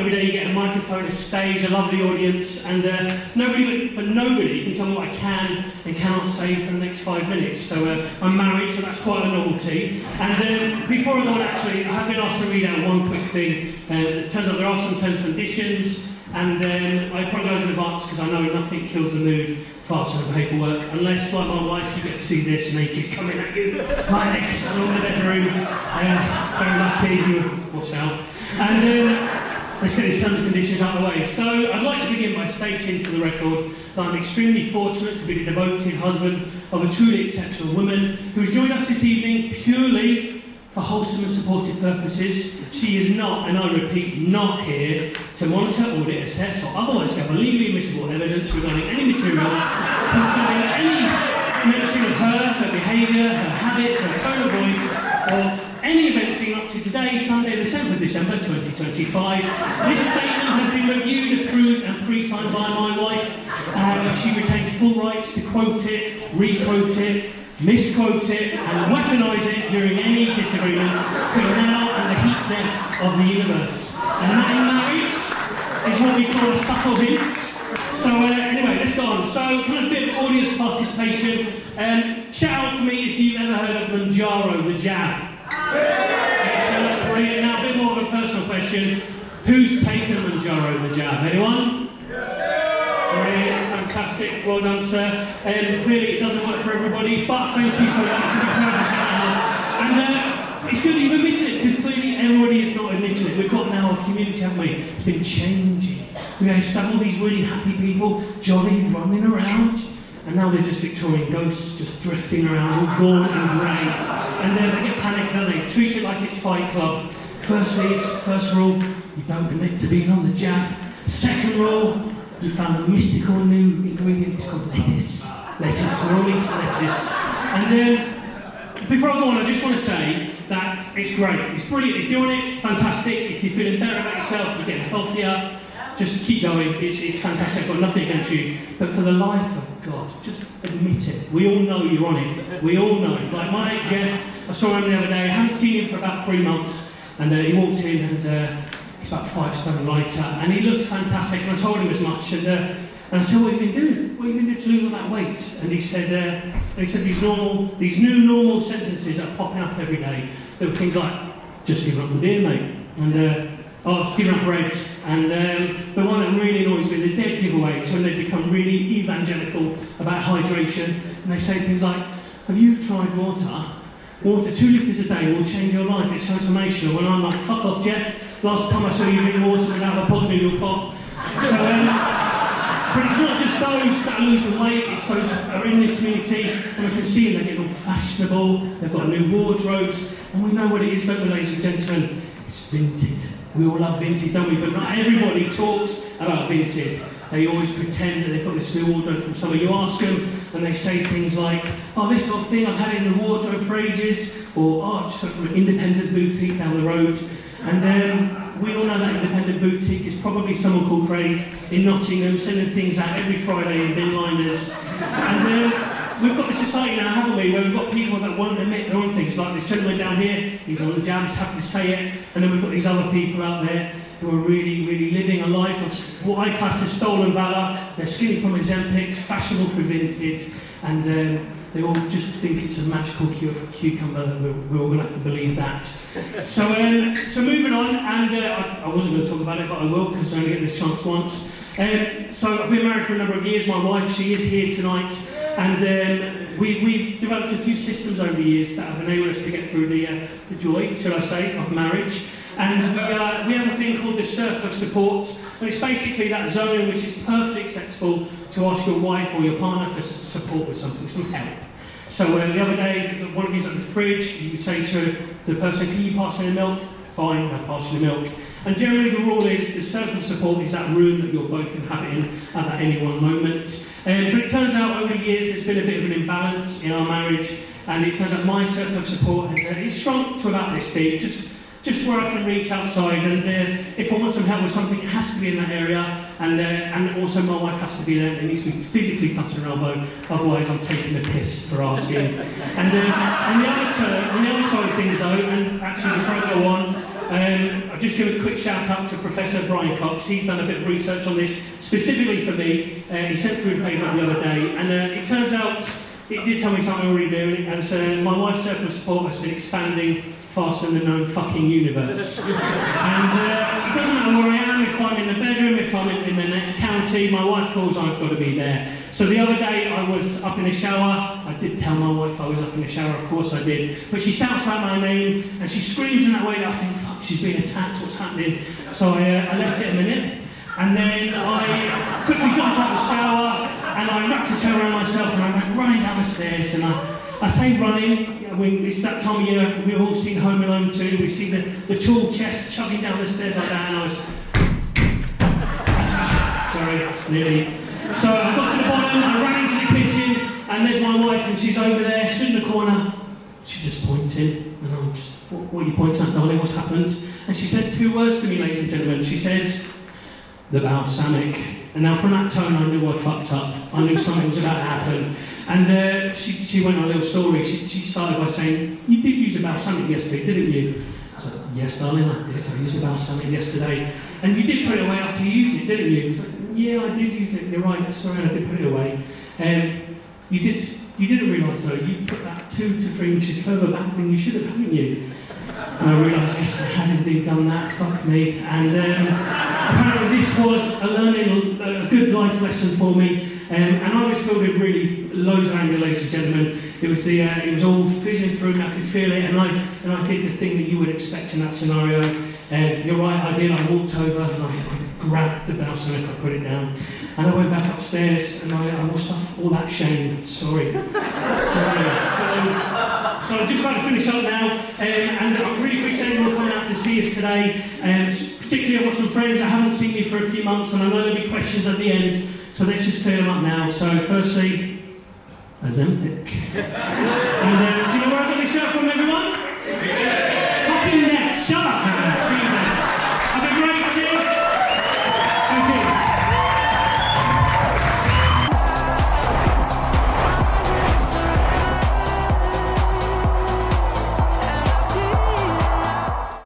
every day you get a microphone, a stage, a lovely audience, and nobody can tell me what I can and cannot say for the next 5 minutes. So I'm married, so that's quite a novelty. And before I go on, actually, I have been asked to read out one quick thing. It turns out there are some terms and conditions, and I apologise in advance because I know nothing kills the mood faster than paperwork, unless, like my wife, you get to see this naked coming at you like this all in the bedroom. Very lucky, watch out. And let's get these terms and conditions out of the way. So I'd like to begin by stating for the record that I'm extremely fortunate to be the devoted husband of a truly exceptional woman who has joined us this evening purely for wholesome and supportive purposes. She is not, and I repeat, not here to monitor, audit, assess, or otherwise gather legally admissible evidence regarding any material concerning any mention of her behaviour, her habits, her tone of voice, or any events leading up to today, Sunday, the 7th of December 2025. This statement has been reviewed, approved, and pre-signed by my wife. She retains full rights to quote it, re-quote it, misquote it, and weaponise it during any disagreement between now and the heat death of the universe. And that in marriage is what we call a subtle hint. So anyway, let's go on. So kind of a bit of audience participation. Shout out for me if you've ever heard of Manjaro, the jab. Excellent, brilliant. Now a bit more of a personal question. Who's taken Manjaro, the jab? Anyone? Brilliant, fantastic, well done, sir. Clearly it doesn't work for everybody, but thank you for that. And it's good that you've admitted it, because clearly everybody is not admitting it. We've got now a community, haven't we? It's been changing. We used to have all these really happy people, jolly, running around, and now they're just Victorian ghosts, just drifting around, all gaunt and grey. And they get panicked, don't they? Treat it like it's Fight Club. First rule, you don't admit to being on the jab. Second rule, you found a mystical new ingredient, it's called lettuce. Lettuce, we're all eating lettuce. And before I go on, I just want to say that it's great, it's brilliant. If you're on it, fantastic. If you're feeling better about yourself, you're getting healthier, just keep going, it's fantastic, I've got nothing against you. But for the life of God, just admit it. We all know you're on it, we all know it. Like my mate Jeff, I saw him the other day, I hadn't seen him for about 3 months, and he walked in and he's about 5 stone lighter, and he looks fantastic, and I told him as much, and I said, what have you been doing? What have you been doing to lose all that weight? And he said these new normal sentences are popping up every day. There were things like, just give up the beer, mate, and giving up bread, and the one that really annoys me, the dead giveaways, when they become really evangelical about hydration, and they say things like, have you tried water? Water, 2 litres a day will change your life, it's transformational. And I'm like, fuck off, Jeff. Last time I saw you drink water was out of a pot noodle pot. So, but it's not just those that are losing weight, it's those that are in the community, and we can see them, they're getting all fashionable, they've got new wardrobes, and we know what it is, don't we, ladies and gentlemen? It's vintage. We all love vintage, don't we? But not everybody talks about vintage. They always pretend that they've got this new wardrobe from somewhere. You ask them, and they say things like, oh, this little thing, I've had it in the wardrobe for ages, or, oh, I just got it from an independent boutique down the road. And we all know that independent boutique is probably someone called Craig in Nottingham, sending things out every Friday in bin liners. And we've got this society now, haven't we, where we've got people that won't admit they're on things, like this gentleman down here, he's on the jab, he's happy to say it, and then we've got these other people out there who are really, really living a life of what I class as stolen valour. They're skinny from Ozempic, fashionable for vintage, and they all just think it's a magical cure for cucumber, that we're all going to have to believe that. So moving on, and I wasn't going to talk about it, but I will, because I only get this chance once. So I've been married for a number of years. My wife, she is here tonight, and we've developed a few systems over the years that have enabled us to get through the joy, should I say, of marriage. And we have a thing called the circle of support, and it's basically that zone which is perfectly acceptable to ask your wife or your partner for support with something, some help. So the other day, one of you's at the fridge, you say to the person, can you pass me the milk? Fine, I'll pass you the milk. And generally the rule is, the circle of support is that room that you're both inhabiting at any one moment. But it turns out over the years there's been a bit of an imbalance in our marriage, and it turns out my circle of support has shrunk to about this big, just where I can reach outside, and if I want some help with something, it has to be in that area, and also my wife has to be there. It needs to be physically touching her elbow, otherwise I'm taking the piss for asking. And on the other side of things though, and actually before I go on, I'll just give a quick shout out to Professor Brian Cox. He's done a bit of research on this, specifically for me. He sent through a paper the other day, and it turns out, it did tell me something I already knew, as my wife's circle of support has been expanding faster than the known fucking universe. And it doesn't matter where I am, if I'm in the bedroom, if I'm in the next county, my wife calls, I've got to be there. So the other day I was up in the shower. I did tell my wife I was up in the shower, of course I did. But she shouts out my name and she screams in that way that I think, fuck, she's being attacked, what's happening? So I left it a minute. And then I quickly jumped out of the shower and I wrapped a towel around myself and I went running down the stairs. And I say running, it's that time of year, we've all seen Home Alone 2, we see the tall chest chugging down the stairs like that, and I was... sorry, nearly. So I got to the bottom, I ran into the kitchen, and there's my wife, and she's over there, stood in the corner. She's just pointing, and I was, what are you pointing at, darling, what's happened? And she says 2 words to me, ladies and gentlemen. She says, the balsamic. And now from that tone, I knew I fucked up. I knew something was about to happen. And she went on a little story. She started by saying, you did use a balsamic yesterday, didn't you? I was like, yes, darling, I did. I used a balsamic yesterday. And you did put it away after you used it, didn't you? I was like, yeah, I did use it. You're right, sorry, I did put it away. You didn't realise, though, you put that 2 to 3 inches further back than you should have, haven't you? And I realised, yes, I had indeed done that, fuck me. And apparently this was a good life lesson for me. And I was filled with really loads of anger, ladies and gentlemen. It was all fizzing through, and I could feel it, and I did the thing that you would expect in that scenario. You're right, I did. I walked over and I grabbed the balsamic, I put it down, and I went back upstairs and I washed off all that shame. Sorry. So I'm just about to finish up now, and I really appreciate everyone coming out to see us today. Particularly, I've got some friends that haven't seen me for a few months, and I know there'll be questions at the end. So let's just clear them up now. So firstly, Ozempic. And do you know where I got this shirt from, everyone?